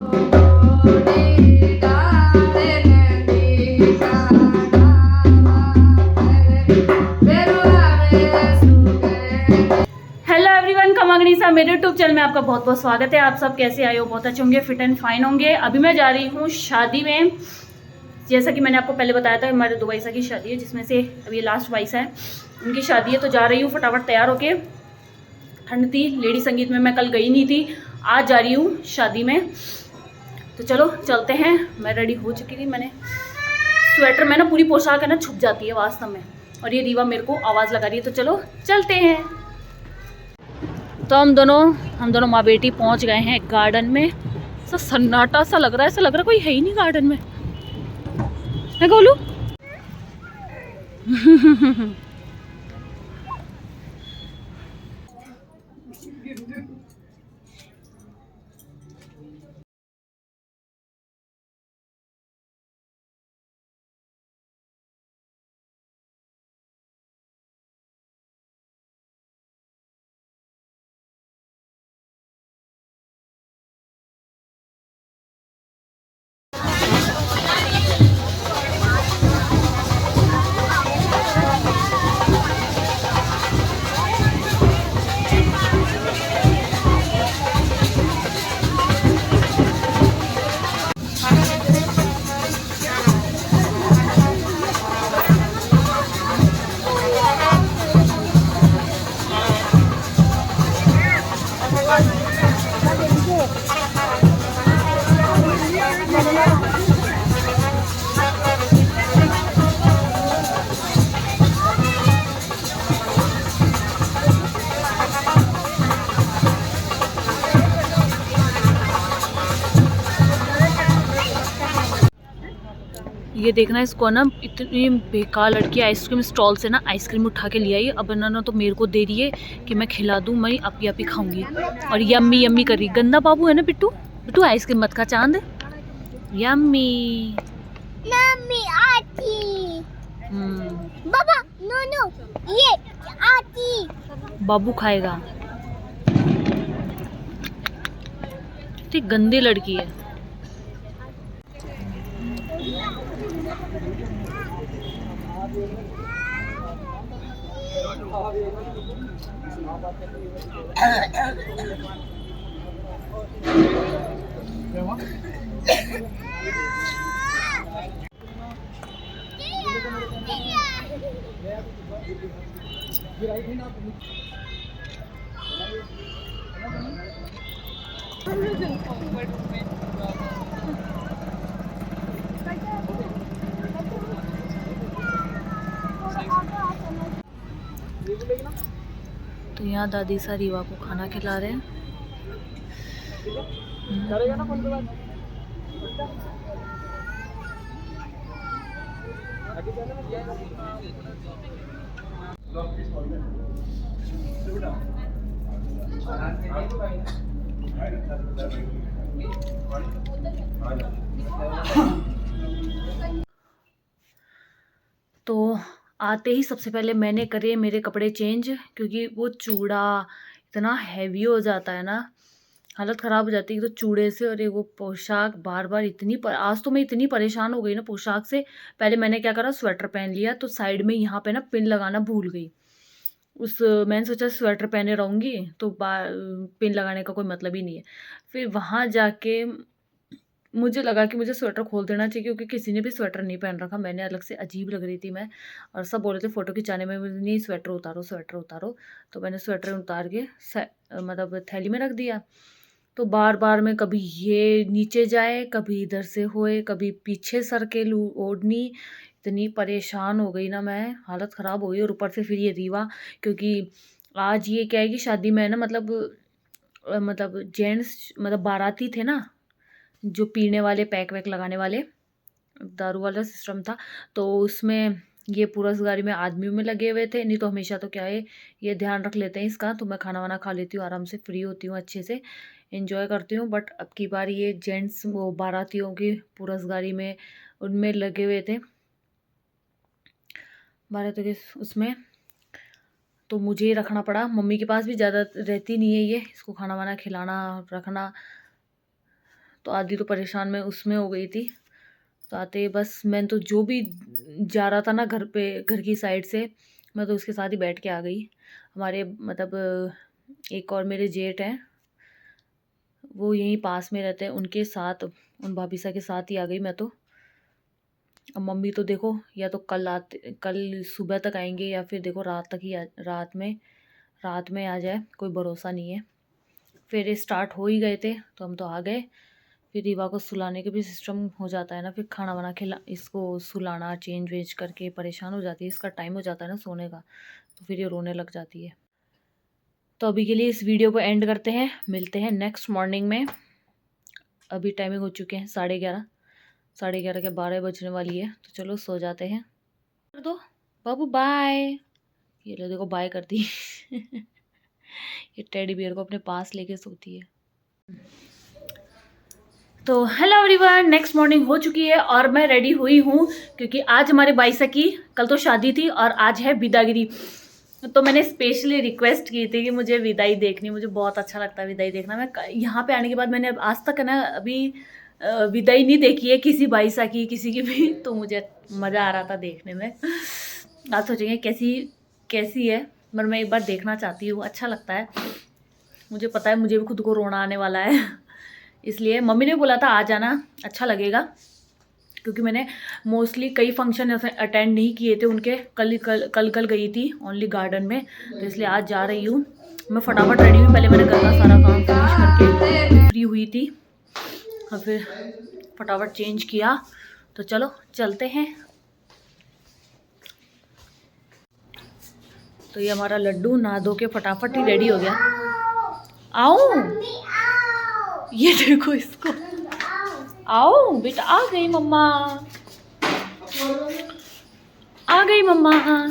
Hello everyone, खमंगनीसा मेरे YouTube channel में आपका बहुत बहुत स्वागत है। आप सब कैसे आए हो? बहुत अच्छे होंगे, फिट एंड फाइन होंगे। अभी मैं जा रही हूँ शादी में। जैसा कि मैंने आपको पहले बताया था, हमारे 2 वाइसा की शादी है, जिसमें से अभी ये लास्ट वाइसा है, उनकी शादी है। तो जा रही हूँ फटाफट तैयार होके। ठंड थी, लेडी संगीत में मैं कल गई नहीं थी, आज जा रही हूँ शादी में। तो चलो चलते हैं। मैं रेडी हो चुकी थी। मैंने स्वेटर में ना पूरी पोशाक है ना छुप जाती है वास्तव में, और ये रीवा मेरे को आवाज़ लगा रही है। तो चलो चलते हैं। तो हम दोनों माँ बेटी पहुंच गए हैं गार्डन में। ऐसा सन्नाटा सा लग रहा है, ऐसा लग रहा है कोई है ही नहीं गार्डन में। है गोलू? ये देखना, इसको ना इतनी बेकार लड़की आइसक्रीम स्टॉल से ना आइसक्रीम उठा के ले आई। अब ना तो मेरे को दे रही है कि मैं खिला दूँ, मैं अपी अपी खाऊंगी, और यम्मी यम्मी कर रही। गंदा बाबू है ना बिट्टू, बिट्टू आइसक्रीम मत खा चांद। यम्मी मम्मी आती। बाबा नो नो, ये आती। बाबू खाएगा। ठीक गंदी लड़की है। तो यहाँ दादी सा रीवा को खाना खिला रहे हैं। तो आते ही सबसे पहले मैंने करे मेरे कपड़े चेंज, क्योंकि वो चूड़ा इतना हैवी हो जाता है ना, हालत ख़राब हो जाती है। तो चूड़े से और ये वो पोशाक बार बार आज तो मैं इतनी परेशान हो गई ना पोशाक से। पहले मैंने क्या करा, स्वेटर पहन लिया, तो साइड में यहाँ पे ना पिन लगाना भूल गई। मैंने सोचा स्वेटर पहने रहूँगी तो पिन लगाने का कोई मतलब ही नहीं है। फिर वहाँ जाके मुझे लगा कि मुझे स्वेटर खोल देना चाहिए, क्योंकि किसी ने भी स्वेटर नहीं पहन रखा। मैंने अलग से अजीब लग रही थी मैं, और सब बोल रहे थे फ़ोटो खिंचाने में, नहीं स्वेटर उतारो स्वेटर उतारो। तो मैंने स्वेटर उतार के मतलब थैली में रख दिया। तो बार बार में कभी ये नीचे जाए, कभी इधर से होए, कभी पीछे सर के लू ओढ़नी। इतनी परेशान हो गई ना मैं, हालत ख़राब हो गई। और ऊपर से फिर ये रीवा, क्योंकि आज ये क्या है कि शादी में है ना, मतलब जेंट्स मतलब बाराती थे ना, जो पीने वाले पैक वैक लगाने वाले दारू वाला सिस्टम था। तो उसमें ये पूरा गाड़ी में आदमियों में लगे हुए थे। नहीं तो हमेशा तो क्या है, ये ध्यान रख लेते हैं इसका। तो मैं खाना वाना खा लेती हूँ, आराम से फ्री होती हूँ, अच्छे से एंजॉय करती हूँ। बट अब की बार ये जेंट्स वो बारातियों की पूरा गाड़ी में उनमें लगे हुए थे, बारातियों के उसमें। तो मुझे ही रखना पड़ा। मम्मी के पास भी ज़्यादा रहती नहीं है ये, इसको खाना वाना खिलाना रखना। तो आधी तो परेशान मैं उसमें हो गई थी। तो आते बस मैं तो जो भी जा रहा था ना घर पे, घर की साइड से, मैं तो उसके साथ ही बैठ के आ गई। हमारे मतलब एक और मेरे जेठ हैं, वो यहीं पास में रहते हैं, उनके साथ, उन भाभीसा के साथ ही आ गई मैं तो। अब मम्मी तो देखो या तो कल सुबह तक आएंगे या फिर देखो रात तक ही रात में आ जाए, कोई भरोसा नहीं है। फिर स्टार्ट हो ही गए थे तो हम तो आ गए। फिर रीवा को सुलाने के भी सिस्टम हो जाता है ना, फिर खाना बना के इसको सुलाना, चेंज वेंज करके परेशान हो जाती है, इसका टाइम हो जाता है ना सोने का, तो फिर ये रोने लग जाती है। तो अभी के लिए इस वीडियो को एंड करते हैं, मिलते हैं नेक्स्ट मॉर्निंग में। अभी टाइमिंग हो चुके हैं 11:30, 11:30 के 12 बजने वाली है, तो चलो सो जाते हैं। कर दो बाबू बाय। ये लो देखो बाय कर दी। ये टेडी बियर को अपने पास लेके सोती है। तो हेलो एवरीवन, नेक्स्ट मॉर्निंग हो चुकी है और मैं रेडी हुई हूँ क्योंकि आज हमारे बाईसा की, कल तो शादी थी और आज है विदागिरी। तो मैंने स्पेशली रिक्वेस्ट की थी कि मुझे विदाई देखनी, मुझे बहुत अच्छा लगता है विदाई देखना। मैं यहाँ पे आने के बाद मैंने आज तक ना अभी विदाई नहीं देखी है किसी बाईसा की, किसी की भी, तो मुझे मज़ा आ रहा था देखने में। आप सोचेंगे कैसी है, पर मैं एक बार देखना चाहती हूँ, अच्छा लगता है। मुझे पता है मुझे भी खुद को रोना आने वाला है, इसलिए मम्मी ने बोला था आ जाना, अच्छा लगेगा। क्योंकि मैंने मोस्टली कई फंक्शन ऐसे अटेंड नहीं किए थे उनके, कल गई थी ओनली गार्डन में, तो इसलिए आज जा रही हूँ। मैं फटाफट रेडी हुई, पहले मैंने घर का सारा काम फिनिश करके फ्री हुई थी और फिर फटाफट चेंज किया। तो चलो चलते हैं। तो ये हमारा लड्डू नहा धो के फटाफट ही रेडी हो गया। आओ, ये देखो इसको, आओ बेटा, आ गई मम्मा, आ गई मम्मा।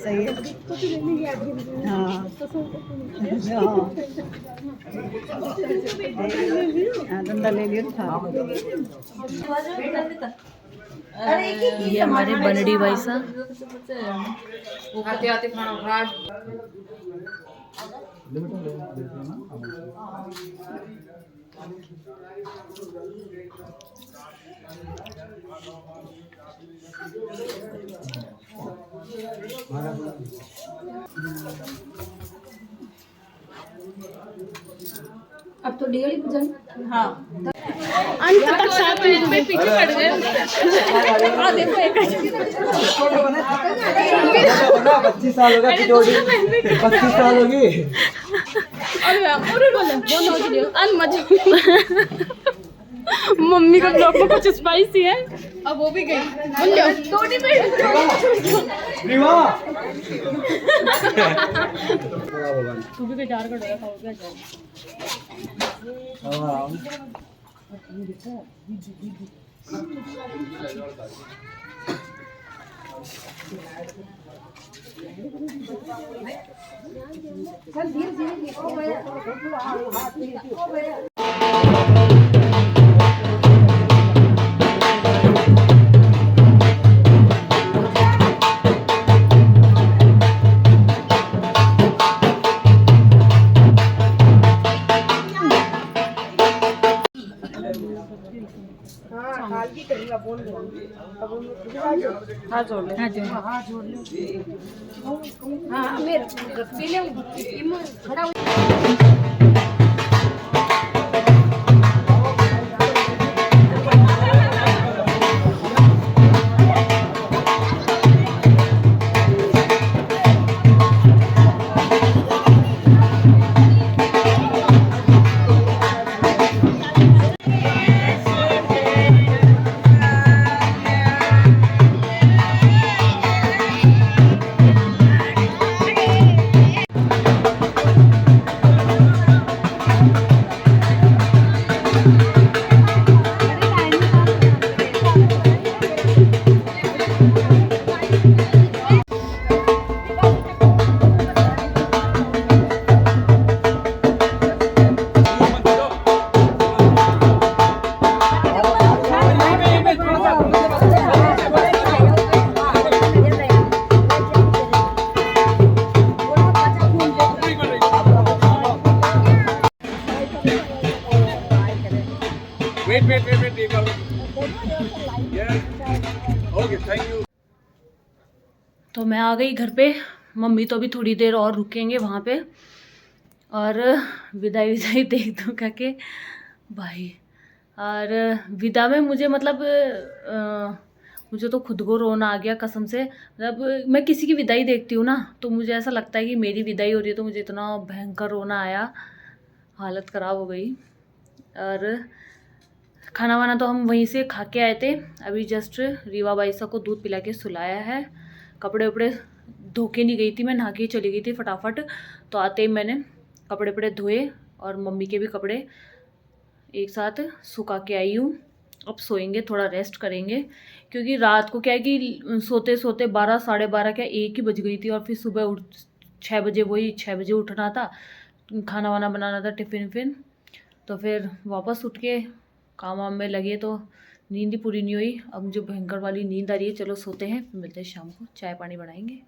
सही है। हाँ धंधा ले लिया। ये हमारे बनड़ी भाई साहब। आते आते खाना अब तो डेली पूजन। हाँ अंत तक साथ में पीछे पड़ गए। देखो 25 साल होगा, 25 साल होगी। मम्मी का ब्लॉग में कुछ स्पाइसी है, अब वो भी गई। तू भी बेचार कर रहा था। हाँ जोड़ ले, हाँ जोड़ ले। हाँ मेरे खड़ा तो मैं आ गई घर पे। मम्मी तो अभी थोड़ी देर और रुकेंगे वहाँ पे, और विदाई विदाई देख दूँ के भाई। और विदा में मुझे मतलब मुझे तो खुद को रोना आ गया कसम से। मतलब मैं किसी की विदाई देखती हूँ ना तो मुझे ऐसा लगता है कि मेरी विदाई हो रही है, तो मुझे इतना भयंकर रोना आया, हालत ख़राब हो गई। और खाना वाना तो हम वहीं से खा के आए थे। अभी जस्ट रीवा बाईसा को दूध पिला के सुलाया है। कपड़े वपड़े धो के नहीं गई थी मैं, नहा के चली गई थी फटाफट। तो आते ही मैंने कपड़े वपड़े धोए और मम्मी के भी कपड़े एक साथ सुखा के आई हूँ। अब सोएंगे, थोड़ा रेस्ट करेंगे, क्योंकि रात को क्या है कि सोते सोते 12 साढ़े 12 क्या 1 ही बज गई थी। और फिर सुबह 6 बजे, वही 6 बजे उठना था, खाना वाना बनाना था, टिफ़िन विफ़िन। तो फिर वापस उठ के काम वाम में लगे तो नींद ही पूरी नहीं हुई। अब मुझे भयंकर वाली नींद आ रही है। चलो सोते हैं, फिर मिलते हैं शाम को, चाय पानी बनाएंगे।